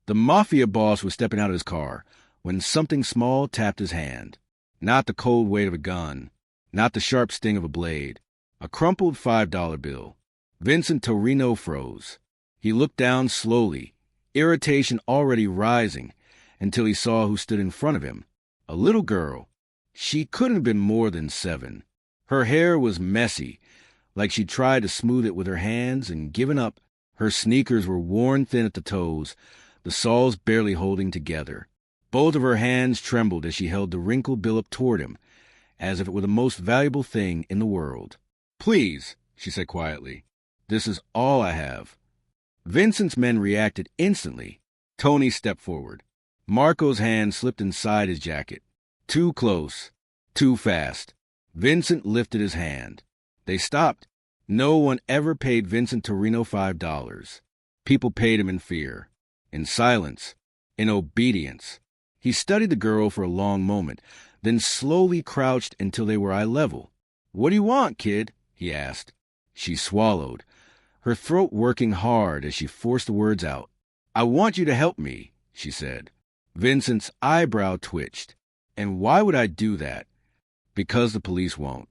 The Mafia boss was stepping out of his car when something small tapped his hand. Not the cold weight of a gun, not the sharp sting of a blade. A crumpled $5 bill. Vincent Torino froze. He looked down slowly, irritation already rising, until he saw who stood in front of him. A little girl. She couldn't have been more than 7. Her hair was messy, like she'd tried to smooth it with her hands and given up. Her sneakers were worn thin at the toes, the soles barely holding together. Both of her hands trembled as she held the wrinkled bill up toward him, as if it were the most valuable thing in the world. "Please," she said quietly. "This is all I have." Vincent's men reacted instantly. Tony stepped forward. Marco's hand slipped inside his jacket. Too close. Too fast. Vincent lifted his hand. They stopped. No one ever paid Vincent Torino $5. People paid him in fear, in silence, in obedience. He studied the girl for a long moment, then slowly crouched until they were eye level. "What do you want, kid?" he asked. She swallowed, her throat working hard as she forced the words out. "I want you to help me," she said. Vincent's eyebrow twitched. "And why would I do that?" "Because the police won't."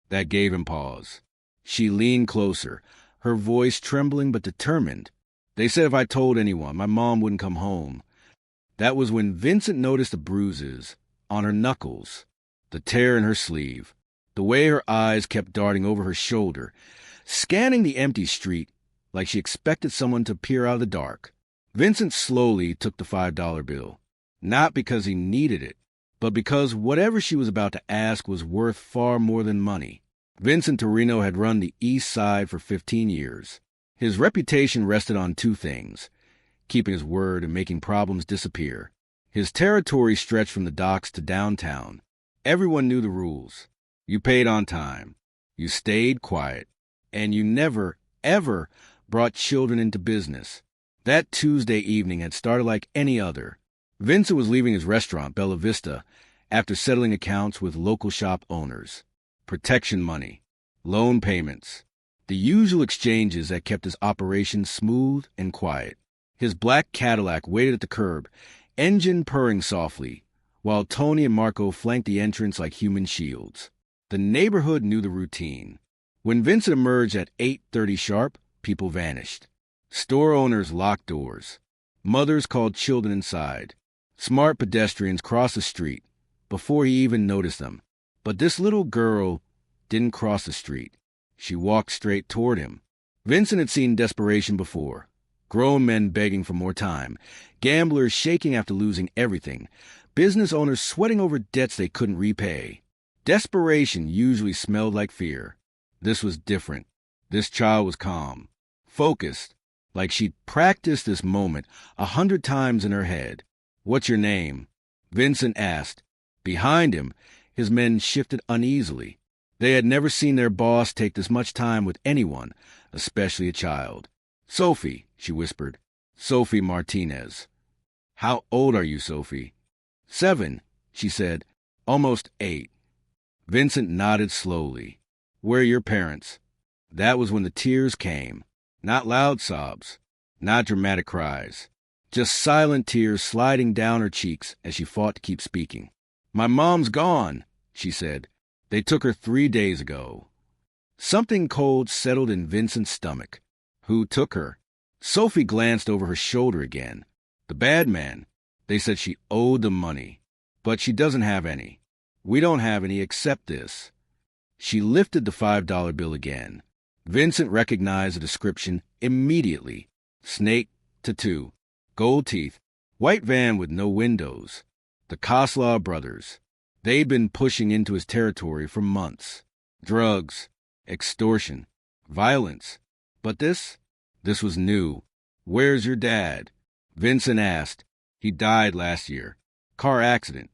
That gave him pause. She leaned closer, her voice trembling but determined. "They said if I told anyone, my mom wouldn't come home." That was when Vincent noticed the bruises on her knuckles, the tear in her sleeve, the way her eyes kept darting over her shoulder, scanning the empty street like she expected someone to peer out of the dark. Vincent slowly took the $5 bill, not because he needed it, but because whatever she was about to ask was worth far more than money. Vincent Torino had run the East Side for 15 years. His reputation rested on 2 things: keeping his word and making problems disappear. His territory stretched from the docks to downtown. Everyone knew the rules. You paid on time. You stayed quiet. And you never, ever brought children into business. That Tuesday evening had started like any other. Vincent was leaving his restaurant, Bella Vista, after settling accounts with local shop owners. Protection money. Loan payments. The usual exchanges that kept his operation smooth and quiet. His black Cadillac waited at the curb, engine purring softly, while Tony and Marco flanked the entrance like human shields. The neighborhood knew the routine. When Vincent emerged at 8:30 sharp, people vanished. Store owners locked doors. Mothers called children inside. Smart pedestrians crossed the street before he even noticed them. But this little girl didn't cross the street. She walked straight toward him. Vincent had seen desperation before. Grown men begging for more time, gamblers shaking after losing everything, business owners sweating over debts they couldn't repay. Desperation usually smelled like fear. This was different. This child was calm, focused, like she'd practiced this moment 100 times in her head. "What's your name?" Vincent asked. Behind him, his men shifted uneasily. They had never seen their boss take this much time with anyone, especially a child. "Sophie," she whispered. "Sophie Martinez." "How old are you, Sophie?" 7, she said. "Almost 8. Vincent nodded slowly. "Where are your parents?" That was when the tears came. Not loud sobs, not dramatic cries. Just silent tears sliding down her cheeks as she fought to keep speaking. "My mom's gone," she said. "They took her 3 days ago." Something cold settled in Vincent's stomach. Who took her? Sophie glanced over her shoulder again. "The bad man. They said she owed them money. But she doesn't have any. We don't have any except this." She lifted the $5 bill again. Vincent recognized the description immediately. Snake, tattoo, gold teeth, white van with no windows. The Koslaw brothers. They'd been pushing into his territory for months. Drugs, extortion, violence. But this was new. "Where's your dad?" Vincent asked. "He died last year. Car accident."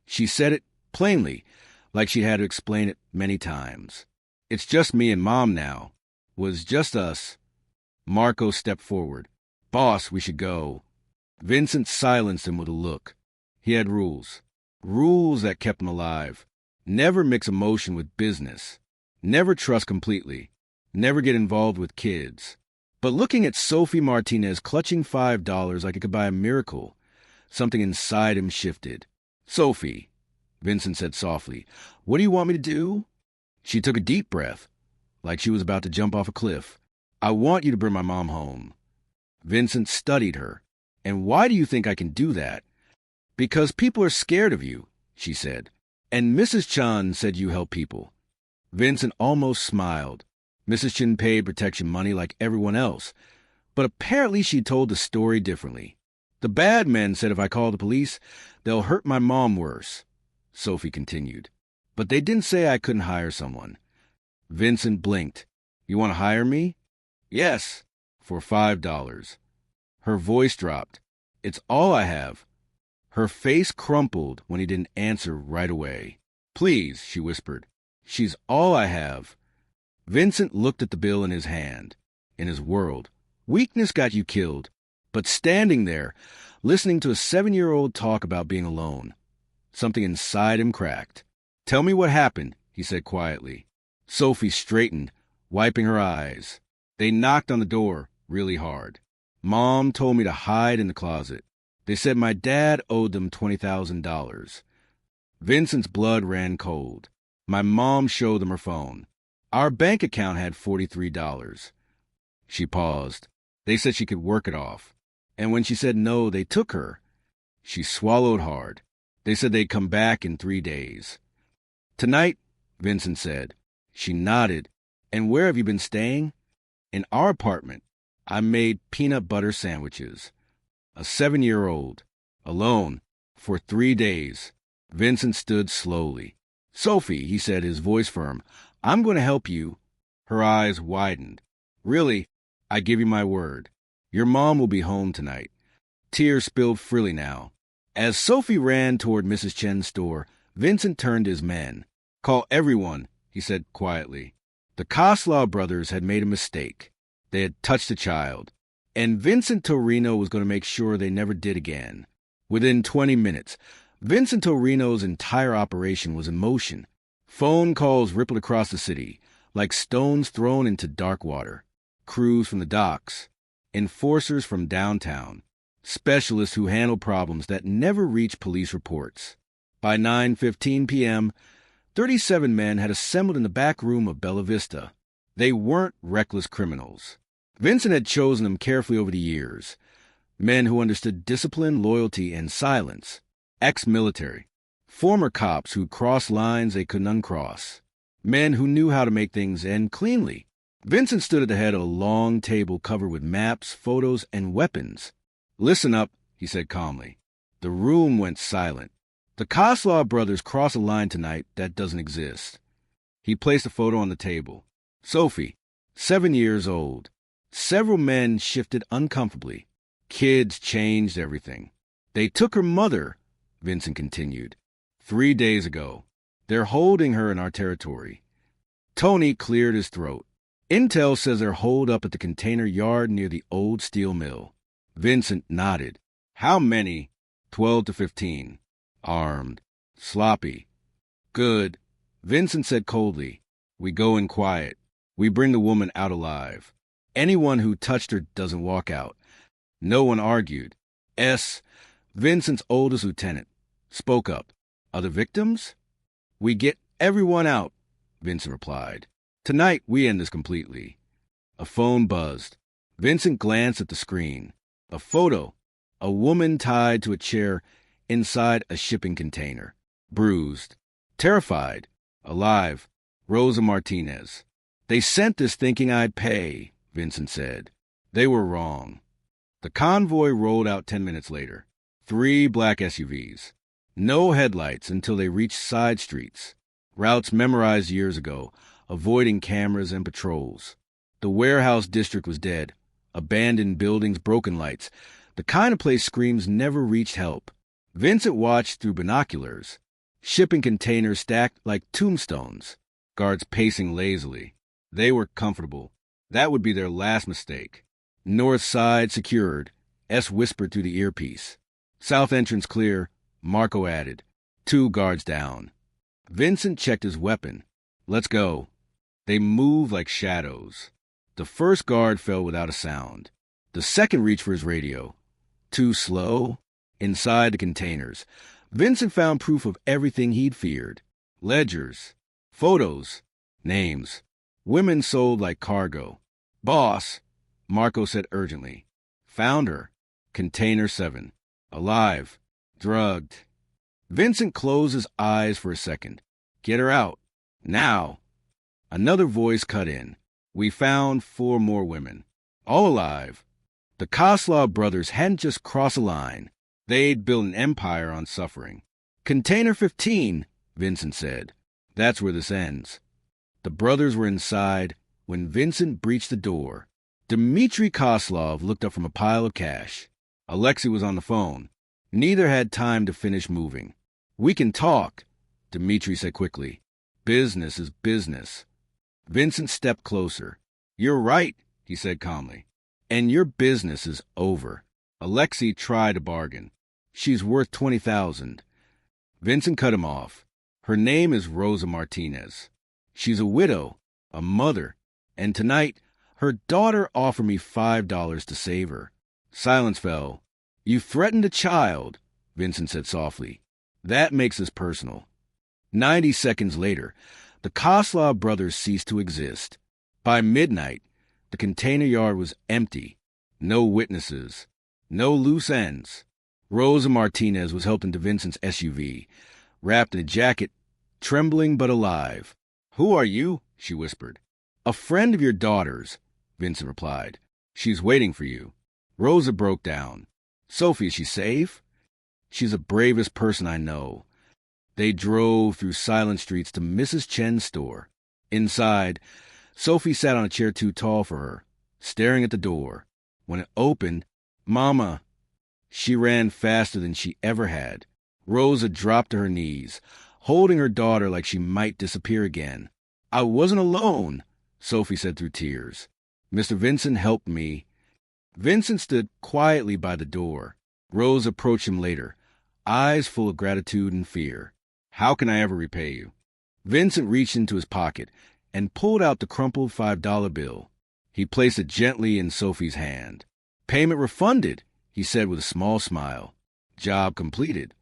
She said it plainly, like she'd had to explain it many times. "It's just me and Mom now. Was just us." Marco stepped forward. "Boss, we should go." Vincent silenced him with a look. He had rules. Rules that kept him alive. Never mix emotion with business. Never trust completely. Never get involved with kids. But looking at Sophie Martinez clutching $5 like it could buy a miracle, something inside him shifted. "Sophie," Vincent said softly, "what do you want me to do?" She took a deep breath, like she was about to jump off a cliff. "I want you to bring my mom home." Vincent studied her. "And why do you think I can do that?" "Because people are scared of you," she said. "And Mrs. Chan said you help people." Vincent almost smiled. Mrs. Chan paid protection money like everyone else, but apparently she told the story differently. "The bad men said if I call the police, they'll hurt my mom worse," Sophie continued. "But they didn't say I couldn't hire someone." Vincent blinked. "You want to hire me?" "Yes, for $5. Her voice dropped. "It's all I have." Her face crumpled when he didn't answer right away. "Please," she whispered. "She's all I have." Vincent looked at the bill in his hand. In his world, weakness got you killed. But standing there, listening to a 7-year-old talk about being alone, something inside him cracked. "Tell me what happened," he said quietly. Sophie straightened, wiping her eyes. "They knocked on the door really hard. Mom told me to hide in the closet. They said my dad owed them $20,000. Vincent's blood ran cold. My mom showed them her phone. Our bank account had $43. She paused. They said she could work it off. And when she said no, they took her. She swallowed hard. They said they'd come back in 3 days. "Tonight," Vincent said. She nodded. "And where have you been staying?" "In our apartment. I made peanut butter sandwiches." A 7-year-old, alone, for 3 days. Vincent stood slowly. "Sophie," he said, his voice firm, "I'm going to help you." Her eyes widened. "Really, I give you my word. Your mom will be home tonight." Tears spilled freely now. As Sophie ran toward Mrs. Chen's store, Vincent turned to his men. "Call everyone," he said quietly. The Koslaw brothers had made a mistake. They had touched a child. And Vincent Torino was going to make sure they never did again. Within 20 minutes, Vincent Torino's entire operation was in motion. Phone calls rippled across the city, like stones thrown into dark water. Crews from the docks, enforcers from downtown, specialists who handle problems that never reach police reports. By 9:15 p.m., 37 men had assembled in the back room of Bella Vista. They weren't reckless criminals. Vincent had chosen them carefully over the years. Men who understood discipline, loyalty, and silence. Ex-military. Former cops who crossed lines they couldn't uncross. Men who knew how to make things end cleanly. Vincent stood at the head of a long table covered with maps, photos, and weapons. "Listen up," he said calmly. The room went silent. "The Koslaw brothers cross a line tonight that doesn't exist." He placed a photo on the table. Sophie, 7 years old. Several men shifted uncomfortably. Kids changed everything. "They took her mother," Vincent continued. 3 days ago. They're holding her in our territory." Tony cleared his throat. "Intel says they're holed up at the container yard near the old steel mill." Vincent nodded. "How many?" 12 to 15. "Armed. Sloppy." "Good." Vincent said coldly. "We go in quiet. We bring the woman out alive. Anyone who touched her doesn't walk out." No one argued. Vincent's oldest lieutenant, spoke up. "Other victims?" "We get everyone out," Vincent replied. "Tonight, we end this completely." A phone buzzed. Vincent glanced at the screen. A photo. A woman tied to a chair inside a shipping container. Bruised. Terrified. Alive. Rosa Martinez. "They sent this thinking I'd pay," Vincent said. They were wrong. The convoy rolled out 10 minutes later. 3 black SUVs. No headlights until they reached side streets. Routes memorized years ago, avoiding cameras and patrols. The warehouse district was dead. Abandoned buildings, broken lights. The kind of place screams never reached help. Vincent watched through binoculars. Shipping containers stacked like tombstones. Guards pacing lazily. They were comfortable. That would be their last mistake. North side secured. S whispered through the earpiece. South entrance clear. Marco added. 2 guards down. Vincent checked his weapon. "Let's go." They moved like shadows. The first guard fell without a sound. The second reached for his radio. Too slow? Inside the containers, Vincent found proof of everything he'd feared. Ledgers, photos, names. Women sold like cargo. Boss, Marco said urgently. Found her. Container 7. Alive. Drugged. Vincent closed his eyes for a second. Get her out. Now. Another voice cut in. We found 4 more women. All alive. The Koslov brothers hadn't just crossed a line. They'd built an empire on suffering. Container 15, Vincent said. That's where this ends. The brothers were inside when Vincent breached the door. Dmitry Koslov looked up from a pile of cash. Alexei was on the phone. Neither had time to finish moving. We can talk, Dmitry said quickly. Business is business. Vincent stepped closer. You're right, he said calmly. And your business is over. Alexei tried to bargain. She's worth $20,000. Vincent cut him off. Her name is Rosa Martinez. She's a widow, a mother, and tonight her daughter offered me $5 to save her. Silence fell. You threatened a child, Vincent said softly. That makes us personal. 90 seconds later, the Koslov brothers ceased to exist. By midnight, the container yard was empty. No witnesses. No loose ends. Rosa Martinez was helped into Vincent's SUV, wrapped in a jacket, trembling but alive. Who are you? She whispered. A friend of your daughter's, Vincent replied. She's waiting for you. Rosa broke down. Sophie, is she safe? She's the bravest person I know. They drove through silent streets to Mrs. Chen's store. Inside, Sophie sat on a chair too tall for her, staring at the door. When it opened, Mama! She ran faster than she ever had. Rosa dropped to her knees, holding her daughter like she might disappear again. I wasn't alone, Sophie said through tears. Mr. Vincent helped me. Vincent stood quietly by the door. Rose approached him later, eyes full of gratitude and fear. How can I ever repay you? Vincent reached into his pocket and pulled out the crumpled $5 bill. He placed it gently in Sophie's hand. Payment refunded, he said with a small smile. Job completed.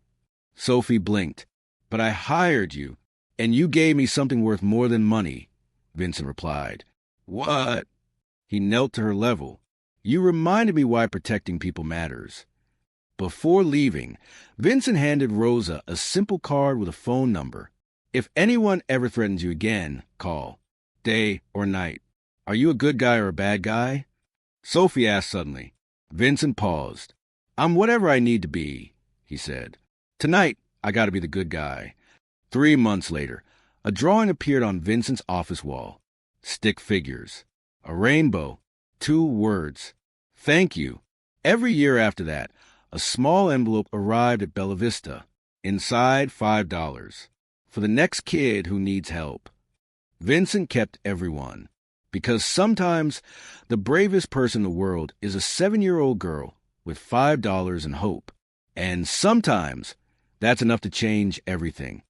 Sophie blinked. But I hired you, and you gave me something worth more than money, Vincent replied. What? He knelt to her level. You reminded me why protecting people matters. Before leaving, Vincent handed Rosa a simple card with a phone number. If anyone ever threatens you again, call. Day or night. Are you a good guy or a bad guy? Sophie asked suddenly. Vincent paused. I'm whatever I need to be, he said. Tonight, I gotta be the good guy. 3 months later, a drawing appeared on Vincent's office wall. Stick figures. A rainbow. 2 words. Thank you. Every year after that, a small envelope arrived at Bella Vista. Inside, $5. For the next kid who needs help. Vincent kept everyone. Because sometimes the bravest person in the world is a 7-year-old girl with $5 and hope. And sometimes that's enough to change everything.